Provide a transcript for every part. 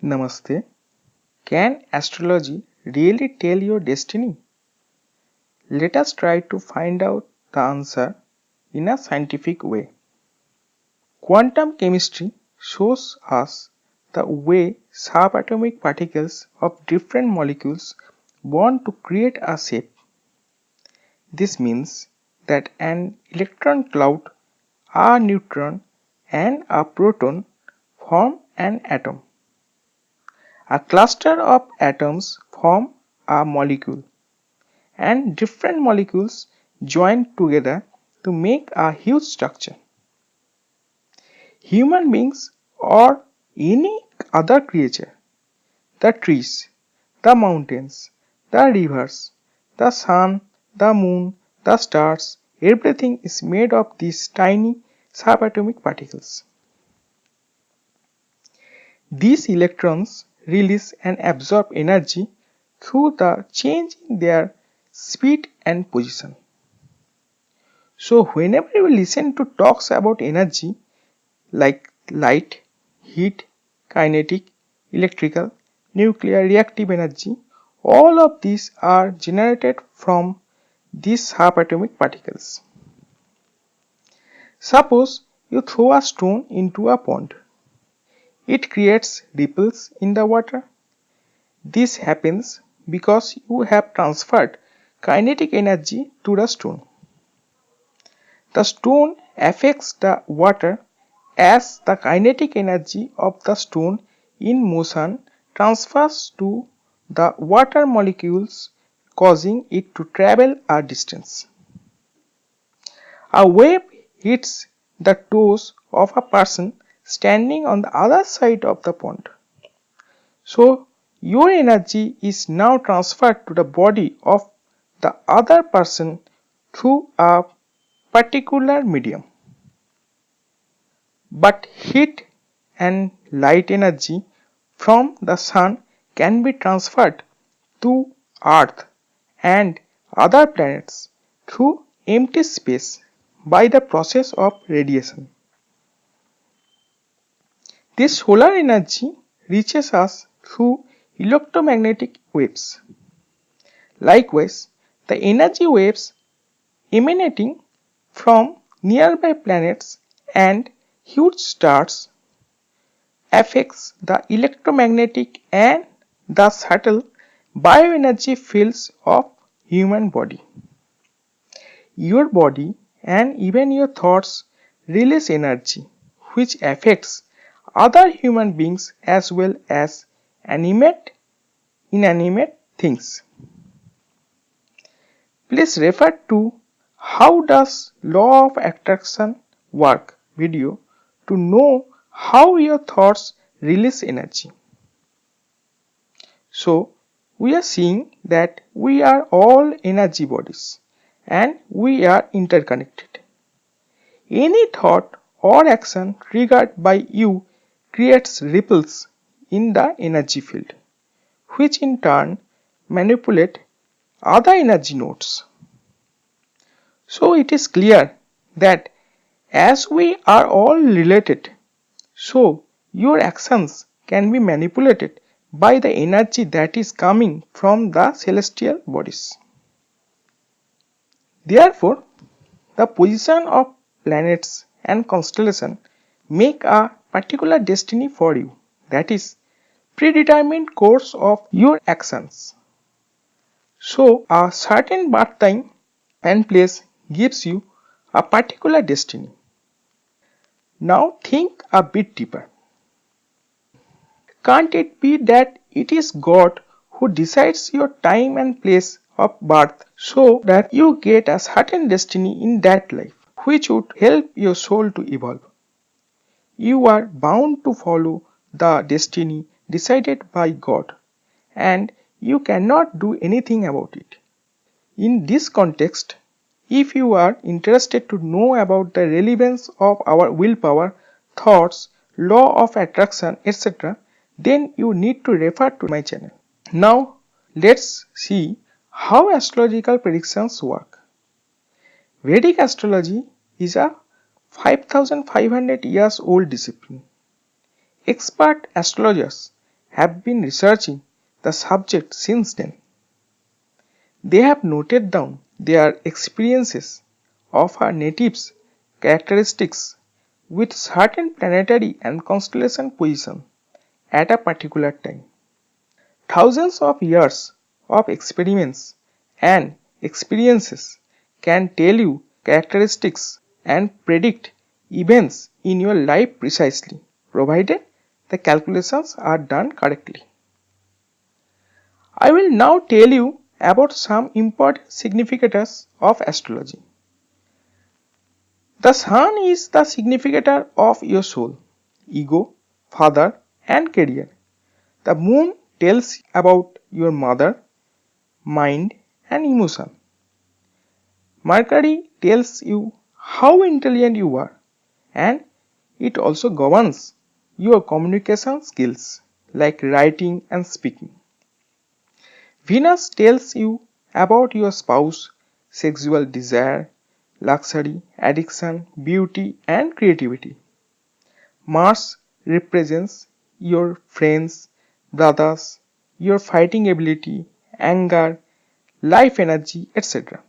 Namaste. Can astrology really tell your destiny? Let us try to find out the answer in a scientific way. Quantum chemistry shows us the way subatomic particles of different molecules bond to create a shape. This means that an electron cloud, a neutron, and a proton form an atom. A cluster of atoms form a molecule, and different molecules join together to make a huge structure. Human beings or any other creature, the trees, the mountains, the rivers, the sun, the moon, the stars, everything is made of these tiny subatomic particles. These electrons release and absorb energy through the change in their speed and position. So whenever we listen to talks about energy like light, heat, kinetic, electrical, nuclear, reactive energy, all of these are generated from these subatomic particles. Suppose you throw a stone into a pond. It creates ripples in the water. This happens because you have transferred kinetic energy to the stone. The stone affects the water as the kinetic energy of the stone in motion transfers to the water molecules, causing it to travel a distance. A wave hits the toes of a person standing on the other side of the pond. So, your energy is now transferred to the body of the other person through a particular medium. But heat and light energy from the sun can be transferred to Earth and other planets through empty space by the process of radiation. This solar energy reaches us through electromagnetic waves. Likewise, the energy waves emanating from nearby planets and huge stars affects the electromagnetic and the subtle bioenergy fields of human body. Your body and even your thoughts release energy which affects other human beings as well as inanimate things. Please refer to How Does Law of Attraction Work video to know how your thoughts release energy. So, we are seeing that we are all energy bodies and we are interconnected. Any thought or action triggered by you creates ripples in the energy field, which in turn manipulate other energy nodes. So it is clear that as we are all related, so your actions can be manipulated by the energy that is coming from the celestial bodies. Therefore, the position of planets and constellations make a particular destiny for you, that is, predetermined course of your actions. So, a certain birth time and place gives you a particular destiny. Now think a bit deeper. Can't it be that it is God who decides your time and place of birth so that you get a certain destiny in that life, which would help your soul to evolve? You are bound to follow the destiny decided by God, and you cannot do anything about it. In this context, if you are interested to know about the relevance of our willpower, thoughts, law of attraction, etc., then you need to refer to my channel. Now, let's see how astrological predictions work. Vedic astrology is a 5500 years old discipline. Expert astrologers have been researching the subject since then. They have noted down their experiences of our natives' characteristics with certain planetary and constellation position at a particular time. Thousands of years of experiments and experiences can tell you characteristics and predict events in your life precisely, provided the calculations are done correctly. I will now tell you about some important significators of astrology. The sun is the significator of your soul, ego, father, and career. The moon tells about your mother, mind, and emotion. Mercury tells you how intelligent you are, and it also governs your communication skills like writing and speaking. Venus tells you about your spouse, sexual desire, luxury, addiction, beauty, and creativity. Mars represents your friends, brothers, your fighting ability, anger, life energy, etc.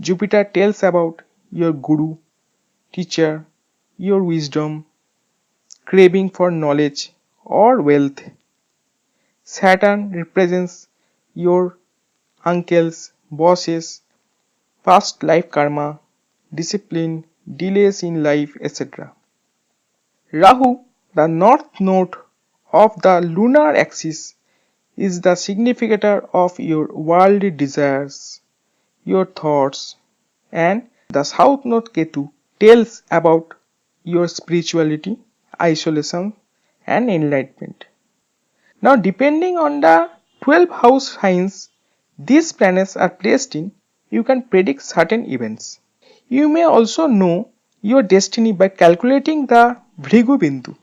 Jupiter tells about your guru, teacher, your wisdom, craving for knowledge or wealth. Saturn represents your uncles, bosses, past life karma, discipline, delays in life, etc. Rahu, the north node of the lunar axis, is the significator of your worldly desires, your thoughts, and the south node Ketu tells about your spirituality, isolation, and enlightenment. Now, depending on the 12 house signs these planets are placed in, you can predict certain events. You may also know your destiny by calculating the Bhrigu Bindu.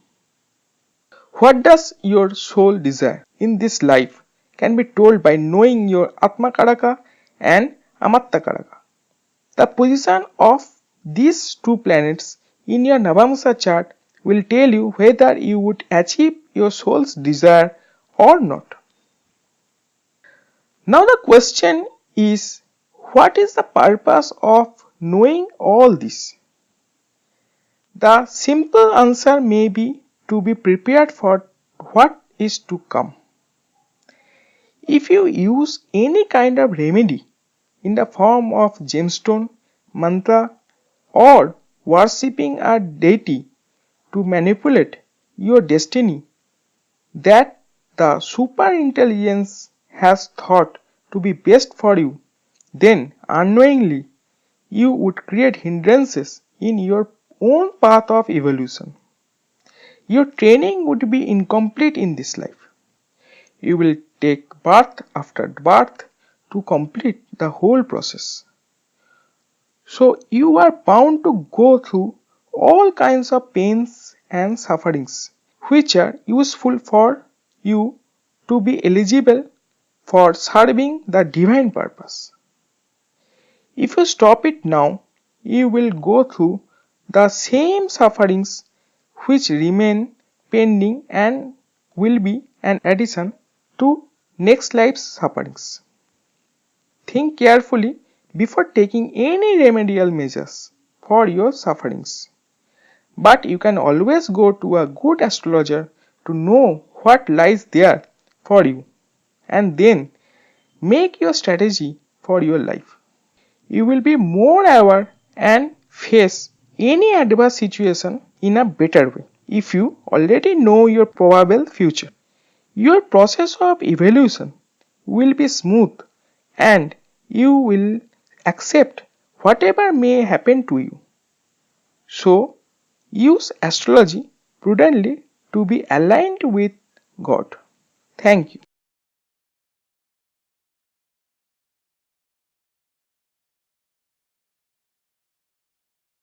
What does your soul desire in this life can be told by knowing your Atma Karaka and Amatta Karaka. The position of these two planets in your Navamsa chart will tell you whether you would achieve your soul's desire or not. Now the question is, what is the purpose of knowing all this? The simple answer may be to be prepared for what is to come. If you use any kind of remedy in the form of gemstone, mantra, or worshipping a deity to manipulate your destiny that the super intelligence has thought to be best for you, then unknowingly you would create hindrances in your own path of evolution. Your training would be incomplete in this life. You will take birth after birth to complete the whole process. So you are bound to go through all kinds of pains and sufferings which are useful for you to be eligible for serving the divine purpose. If you stop it now, you will go through the same sufferings which remain pending and will be an addition to next life's sufferings. Think carefully before taking any remedial measures for your sufferings. But you can always go to a good astrologer to know what lies there for you and then make your strategy for your life. You will be more aware and face any adverse situation in a better way if you already know your probable future. Your process of evolution will be smooth and you will accept whatever may happen to you. So, use astrology prudently to be aligned with God. Thank you.